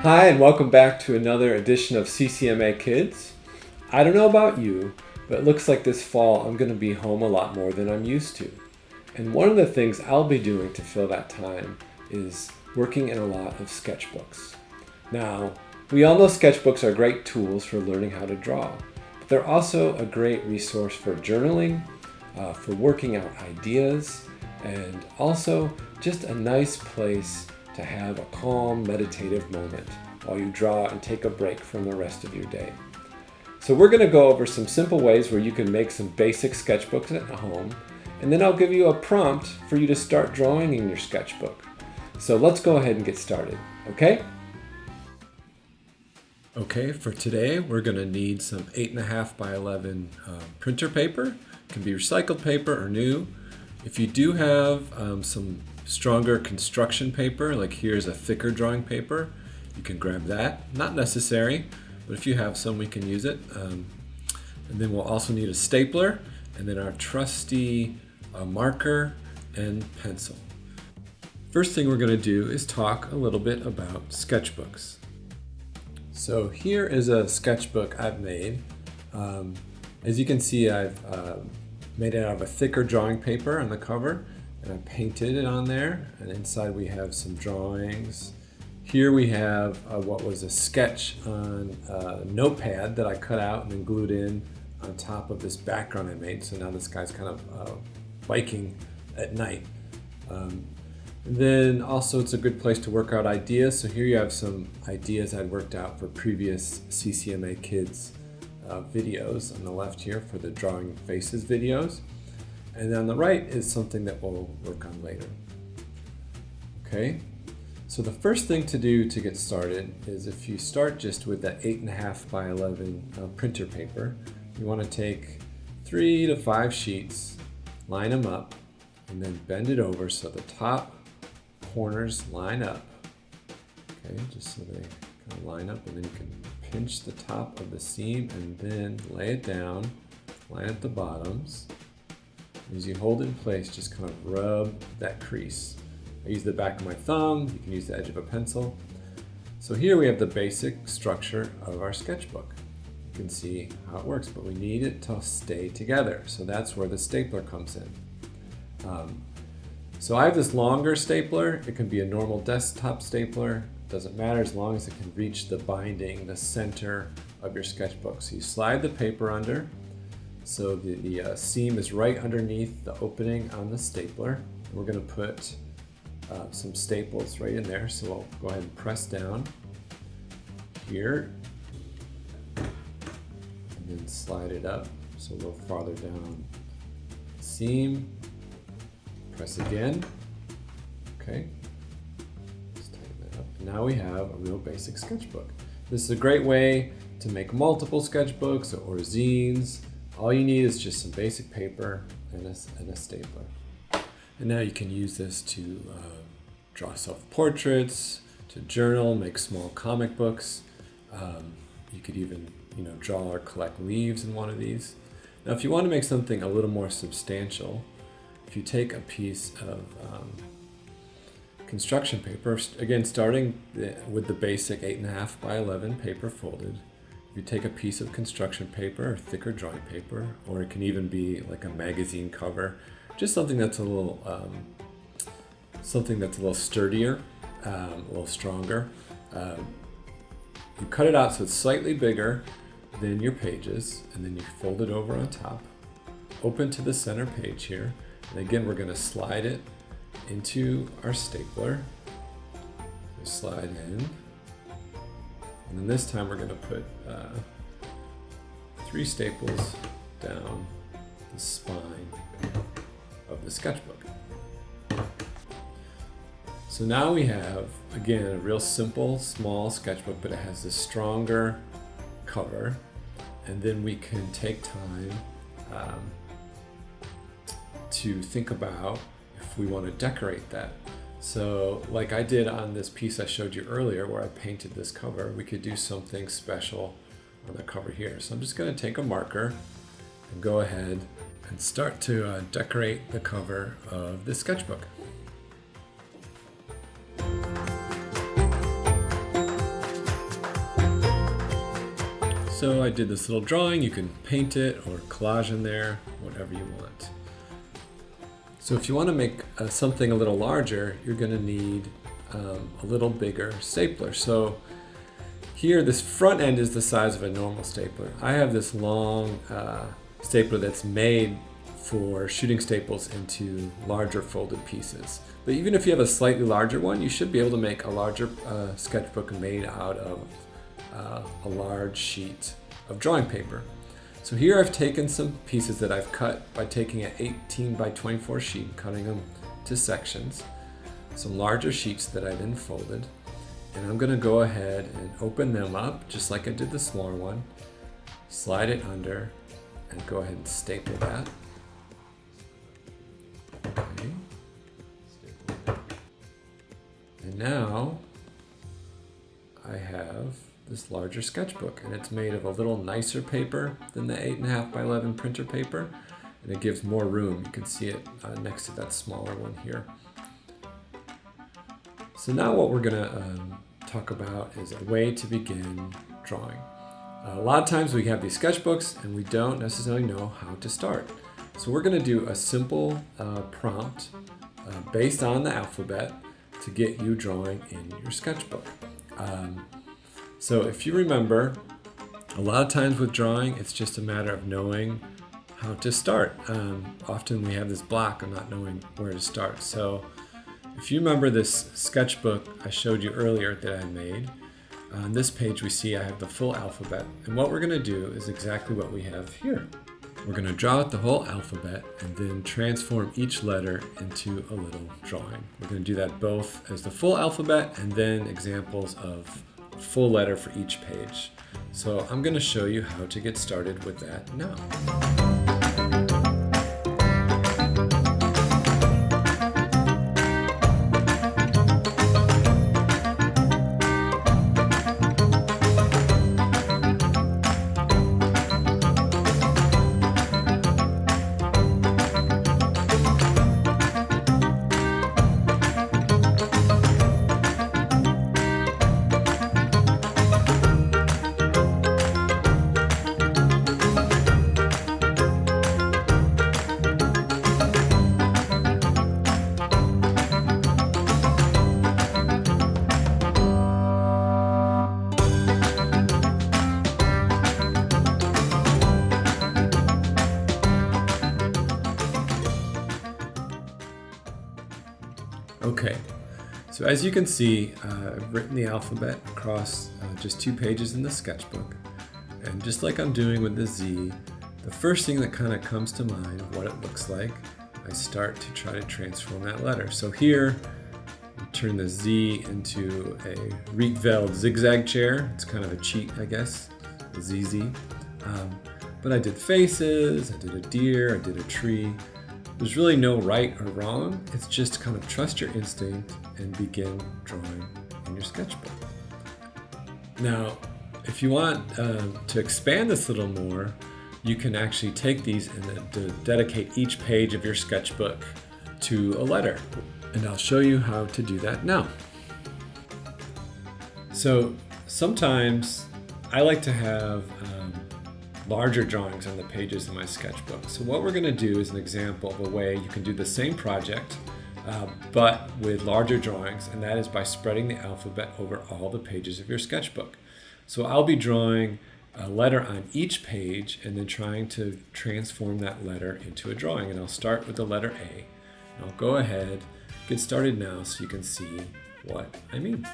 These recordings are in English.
Hi, and welcome back to another edition of CCMA Kids. I don't know about you, but it looks like this fall I'm going to be home a lot more than I'm used to. And one of the things I'll be doing to fill that time is working in a lot of sketchbooks. Now, we all know sketchbooks are great tools for learning how to draw, but they're also a great resource for journaling, for working out ideas, and also just a nice place to have a calm, meditative moment while you draw and take a break from the rest of your day. So we're going to go over some simple ways where you can make some basic sketchbooks at home, and then I'll give you a prompt for you to start drawing in your sketchbook. So let's go ahead and get started, okay? Okay, for today we're going to need some 8.5 by 11 printer paper. It can be recycled paper or new. If you do have some stronger construction paper, like here's a thicker drawing paper, you can grab that. Not necessary, but if you have some, we can use it. And then we'll also need a stapler, and then our trusty marker and pencil. First thing we're going to do is talk a little bit about sketchbooks. So here is a sketchbook I've made. As you can see, I've made it out of a thicker drawing paper on the cover, and I painted it on there, and inside we have some drawings. Here we have what was a sketch on a notepad that I cut out and then glued in on top of this background I made. So now this guy's kind of biking at night. And then also it's a good place to work out ideas. So here you have some ideas I'd worked out for previous CCMA Kids videos on the left here for the drawing faces videos. And on the right is something that we'll work on later. Okay, so the first thing to do to get started is if you start just with that 8.5 by 11 printer paper, you want to take 3 to 5 sheets, line them up, and then bend it over so the top corners line up. Okay, just so they kind of line up, and then you can pinch the top of the seam and then lay it down, line up the bottoms. As you hold it in place, just kind of rub that crease. I use the back of my thumb, you can use the edge of a pencil. So here we have the basic structure of our sketchbook. You can see how it works, but we need it to stay together. So that's where the stapler comes in. So I have this longer stapler. It can be a normal desktop stapler. Doesn't matter as long as it can reach the binding, the center of your sketchbook. So you slide the paper under. So the seam is right underneath the opening on the stapler. We're going to put some staples right in there. So we'll go ahead and press down here and then slide it up. So a little farther down the seam. Press again. Okay. Just tighten that up. Now we have a real basic sketchbook. This is a great way to make multiple sketchbooks or zines. All you need is just some basic paper and a stapler. And now you can use this to draw self-portraits, to journal, make small comic books. You could even draw or collect leaves in one of these. Now if you want to make something a little more substantial, if you take a piece of construction paper, again starting with the basic 8.5 by 11 paper folded, you take a piece of construction paper or thicker drawing paper, or it can even be like a magazine cover, just something that's a little sturdier, a little stronger. You cut it out so it's slightly bigger than your pages, and then you fold it over on top, open to the center page here, and again we're going to slide it into our stapler. We slide in. And then this time we're going to put 3 staples down the spine of the sketchbook. So now we have, again, a real simple, small sketchbook, but it has this stronger cover. And then we can take time to think about if we want to decorate that. So like I did on this piece I showed you earlier where I painted this cover, we could do something special on the cover here. So I'm just going to take a marker and go ahead and start to decorate the cover of this sketchbook. So I did this little drawing. You can paint it or collage in there, whatever you want. So if you want to make something a little larger, you're going to need a little bigger stapler. So here, this front end is the size of a normal stapler. I have this long stapler that's made for shooting staples into larger folded pieces. But even if you have a slightly larger one, you should be able to make a larger sketchbook made out of a large sheet of drawing paper. So here I've taken some pieces that I've cut by taking an 18 by 24 sheet, cutting them to sections, some larger sheets that I then folded, and I'm going to go ahead and open them up just like I did the smaller one, slide it under, and go ahead and staple that. Okay. And now I have this larger sketchbook, and it's made of a little nicer paper than the 8.5 by 11 printer paper, and it gives more room. You can see it next to that smaller one here. So now what we're going to talk about is a way to begin drawing. A lot of times we have these sketchbooks and we don't necessarily know how to start. So we're going to do a simple prompt based on the alphabet to get you drawing in your sketchbook. So if you remember, a lot of times with drawing, it's just a matter of knowing how to start. Often we have this block of not knowing where to start. So if you remember this sketchbook I showed you earlier that I made, on this page we see I have the full alphabet. And what we're going to do is exactly what we have here. We're going to draw out the whole alphabet and then transform each letter into a little drawing. We're going to do that both as the full alphabet and then examples of a full letter for each page. So I'm going to show you how to get started with that now. Okay, so as you can see, I've written the alphabet across just 2 pages in the sketchbook. And just like I'm doing with the Z, the first thing that kind of comes to mind of what it looks like, I start to try to transform that letter. So here, I turn the Z into a Rietveld zigzag chair. It's kind of a cheat, I guess, the ZZ. But I did faces, I did a deer, I did a tree. There's really no right or wrong. It's just kind of trust your instinct and begin drawing in your sketchbook. Now, if you want to expand this a little more, you can actually take these and dedicate each page of your sketchbook to a letter. And I'll show you how to do that now. So sometimes I like to have larger drawings on the pages of my sketchbook. So what we're going to do is an example of a way you can do the same project but with larger drawings, and that is by spreading the alphabet over all the pages of your sketchbook. So I'll be drawing a letter on each page and then trying to transform that letter into a drawing. And I'll start with the letter A. And I'll go ahead, get started now so you can see what I mean.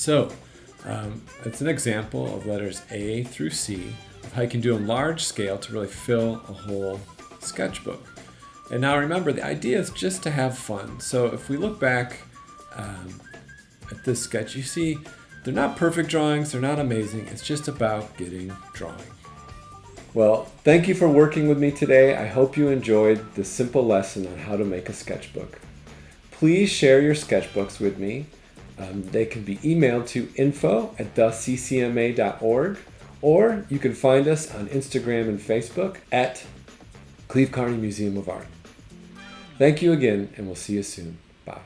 So it's an example of letters A through C of how you can do a large scale to really fill a whole sketchbook. And now remember, the idea is just to have fun. So if we look back at this sketch, you see they're not perfect drawings, they're not amazing, it's just about getting drawing. Well, thank you for working with me today. I hope you enjoyed this simple lesson on how to make a sketchbook. Please share your sketchbooks with me. They can be emailed to info@theccma.org, or you can find us on Instagram and Facebook at Cleve Carney Museum of Art. Thank you again, and we'll see you soon. Bye.